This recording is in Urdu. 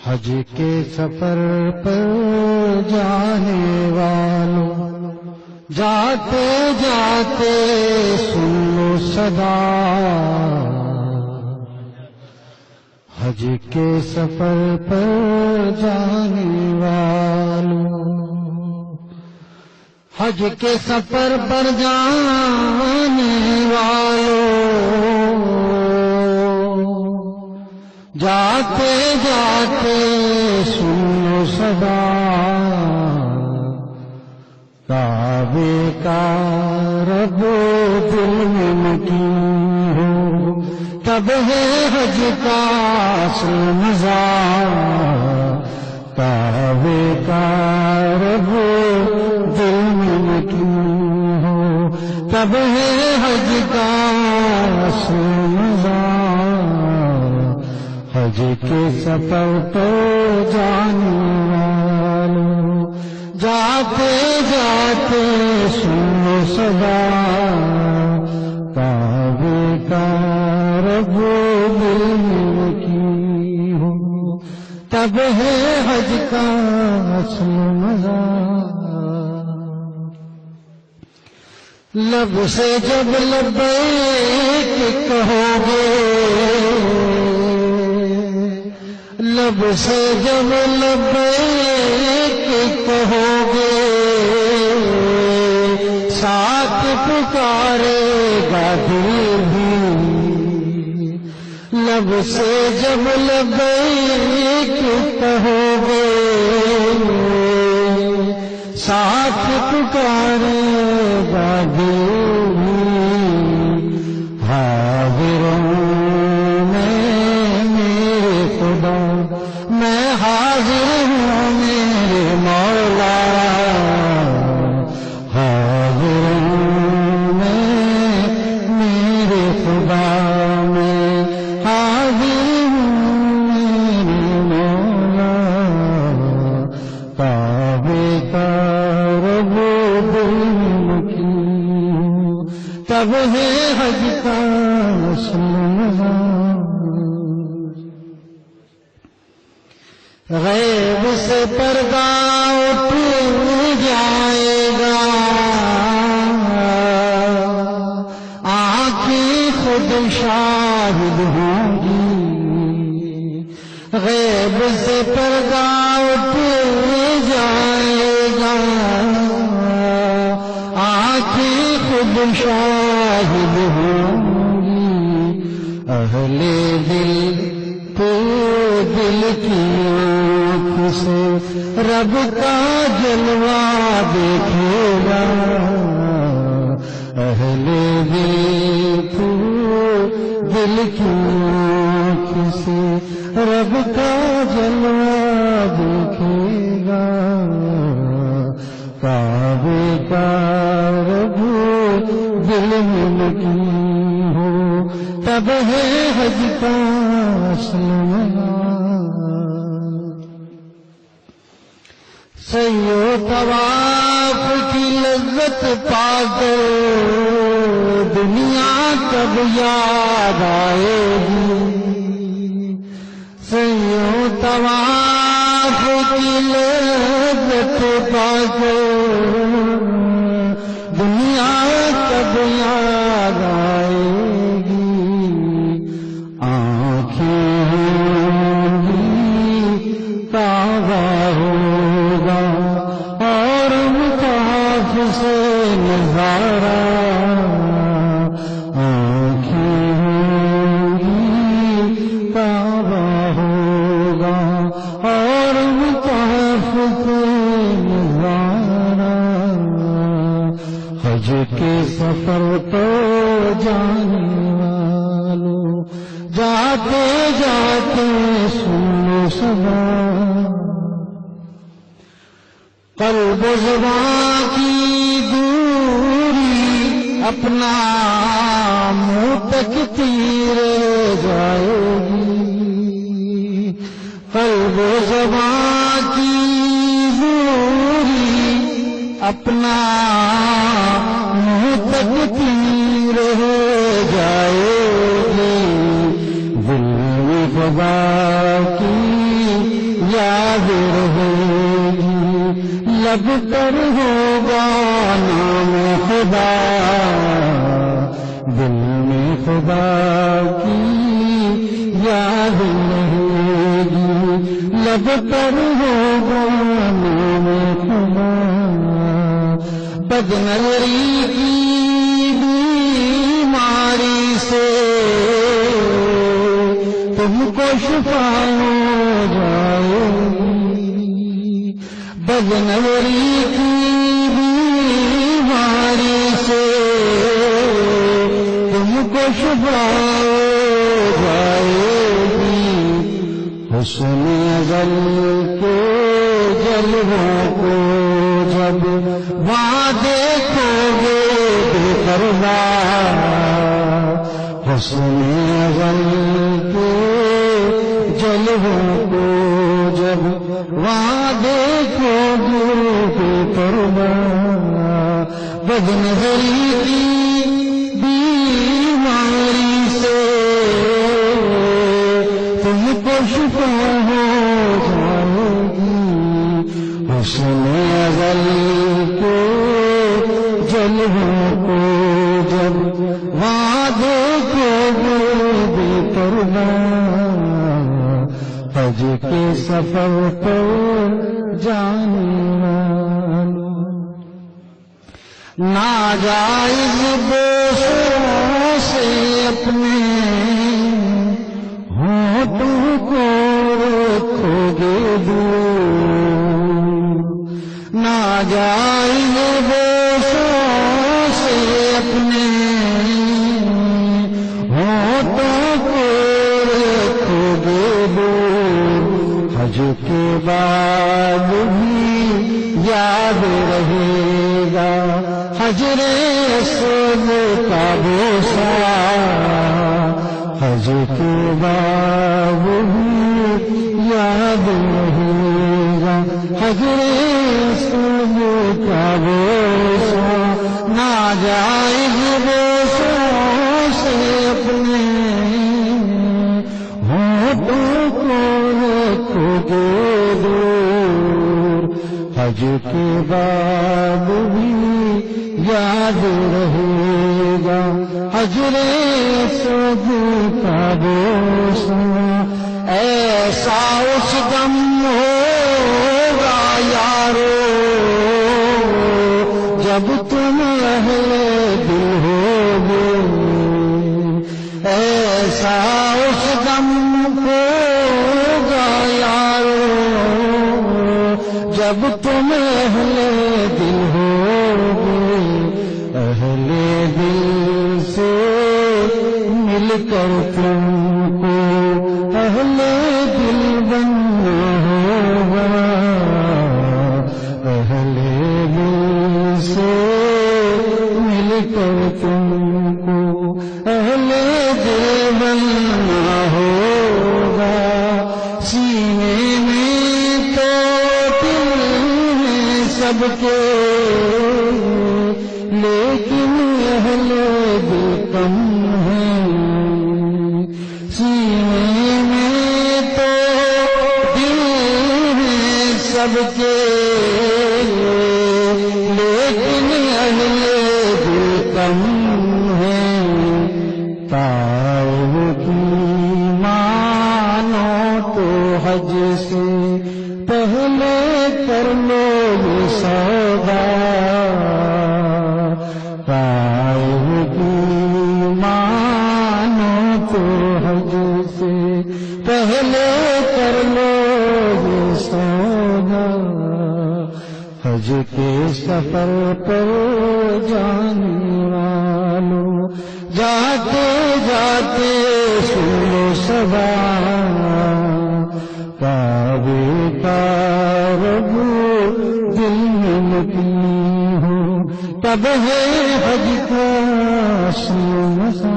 حج کے سفر پر جانے والوں، جاتے جاتے سن لو صدا، حج کے سفر پر جانے والوں، حج کے سفر پر جانے والوں، جاتے جاتے سنو صدا، کعبے کا رب دل میں مقیم ہو، تب ہے حج کا اصل مزہ، کعبے کا رب دل میں مقیم ہو، تب ہے حج کا اصل مزہ، حج کے سفر پر جانے والوں، جاتے جاتے سنو صدا، کعبے کا رب دل میں کی ہو، تب ہے حج کا اصل مزہ، لب سے جب لبیک کہو گے، لب سے جب لبیک کہو گے، ساتھ پکارے گا دل بھی، لب سے جب لبیک کہو گے، ساتھ پکارے گا دل بھی، حاضروں میں حاضر ہوں میرے مولا، حاضر ہوں میں میرے خدا، میں حاضر ہوں میرے مولا، کعبے کا رب دل میں کی ہوں، تب ہے حج کا اصل مزہ، غیب سے پردہ اٹھ جائے گا، آنکھیں خود شاہد ہوں گی، غیب سے پردہ اٹھ جائے گا، آنکھیں خود شاہد ہوں گی، اہل دل تو دل کی آنکھ سے رب کا جلوہ دیکھے گا، اہل دل تو دل کی آنکھ سے رب کا جلوہ دیکھے گا، کعبے کا رب دل میں مقیم ہو، تب ہے حج کا اصل مزہ، سعی طواف کی لذت پا کر دنیا کب یاد آئے گی، سعی طواف کی لذت پا کر دنیا کب یاد آئے گی، آنکھیں ہوں گی کعبہ ہوگا اور مطاف سے نظارہ، آنکھیں ہوں گی کعبہ ہوگا اور مطاف سے نظارہ، حج کے سفر پر جانے والوں، جاتے جاتے سنو صدا، قلب و زبان کی دوری اپنا منہ تک تیر جائے گی، قلب و زبان کی دوری اپنا منہ تک تیر جائے گی، دل میں خدا کی یاد رہے گی، لب پر ہوگا نام خدا، دل میں خدا کی یاد رہے گی، لب پر ہوگا نام خدا۔ بد نظری کی بیماری سے تم کو شفا ہو جائے گی، بد نظری کی بیماری سے تم کو شفا ہو جائے گی۔ حسن ازل کے جلووں کو جب وہاں دیکھو گے بے پروا، حسن ازل کے جلووں کو جب وہاں دیکھو گے بے پروا۔ بد نظری کی بیماری سے تم کو شفا ہو جائے گی، حسن ازل کے جلووں کو جب وہاں دیکھو گے بے پروا۔ حج کے سفر پر جانے والوں، ناجائز بوسوں سے اپنے ہونٹوں کو رکھو گے دور، ناجائز بوسوں سے اپنے ہونٹوں کو رکھو گے دور۔ حج کے بعد بھی یاد رہے گا حجر اسود کا بوسہ، حج کے بعد بھی یاد رہے گا حجر اسود کا بوسہ۔ ناجائز بوسوں سے اپنے ہونٹوں کو رکھو گے دور، حج کے بعد بھی یاد رہے گا حجر اسود کا بوسہ۔ ایسا اس دم ہوگا یارو جب تم اہل دل ہوگے، ایسا اس دم ہوگا یارو جب تم اہل دل ہوگے۔ اہل دل سے مل کر تم کو اہل دل بننا ہوگا، اہل دل سے مل کر تم کو اہل دل بننا ہوگا۔ سینے میں تو دل ہے سب کے، لیکن اہل دل کم ہیں، سینے میں تو دل ہے سب کے، لیکن اہل دل کم ہیں۔ تائب کی مانو تو حج سے پہلے کر لو یہ سودا، تائب کی مانو تو حج سے پہلے کر لو یہ سودا۔ حج کے سفر پر جانے والوں، جاتے جاتے سنو صدا، کعبے کا رب دل میں مقیم ہو، تب ہے حج کا مسا۔